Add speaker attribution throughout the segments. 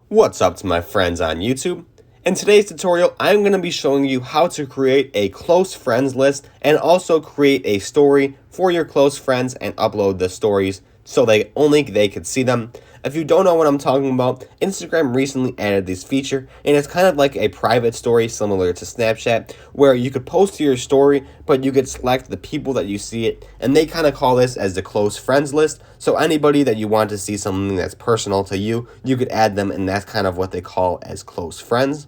Speaker 1: What's up to my friends on YouTube? In today's tutorial, I'm going to be showing you how to create a close friends list and also create a story for your close friends and upload the stories so only they could see them. If you don't know what I'm talking about, Instagram recently added this feature, and it's kind of like a private story similar to Snapchat, where you could post to your story, but you could select the people that you see it, and they kind of call this as the close friends list. So anybody that you want to see something that's personal to you, you could add them, and that's kind of what they call as close friends.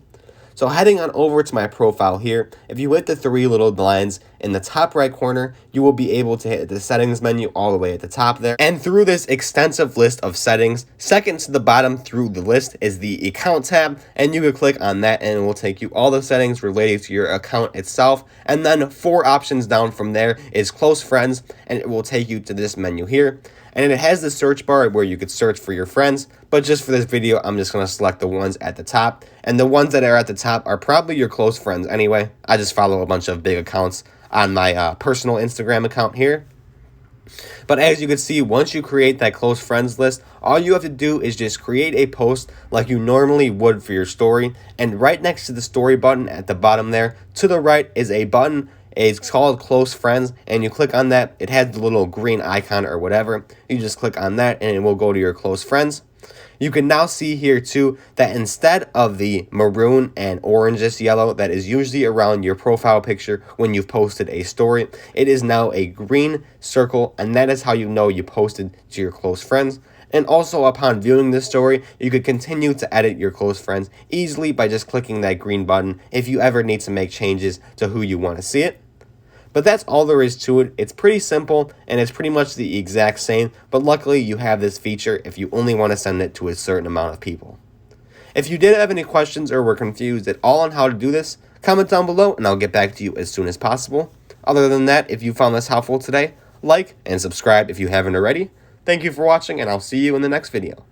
Speaker 1: So heading on over to my profile here, if you hit the three little lines in the top right corner, you will be able to hit the settings menu all the way at the top there. And through this extensive list of settings, second to the bottom through the list is the account tab, and you can click on that and it will take you all the settings related to your account itself. And then 4 options down from there is close friends, and it will take you to this menu here. And it has the search bar where you could search for your friends, but just for this video, I'm just going to select the ones at the top. And the ones that are at the top are probably your close friends anyway. I just follow a bunch of big accounts on my personal Instagram account here. But as you can see, once you create that close friends list, all you have to do is just create a post like you normally would for your story. And right next to the story button at the bottom there, to the right is a button. It's called Close Friends, and you click on that. It has the little green icon or whatever. You just click on that, and it will go to your close friends. You can now see here, too, that instead of the maroon and orangish yellow that is usually around your profile picture when you've posted a story, it is now a green circle, and that is how you know you posted to your close friends. And also, upon viewing this story, you could continue to edit your close friends easily by just clicking that green button if you ever need to make changes to who you want to see it. But that's all there is to it. It's pretty simple, and it's pretty much the exact same, but luckily you have this feature if you only want to send it to a certain amount of people. If you did have any questions or were confused at all on how to do this, comment down below and I'll get back to you as soon as possible. Other than that, if you found this helpful today, like and subscribe if you haven't already. Thank you for watching, and I'll see you in the next video.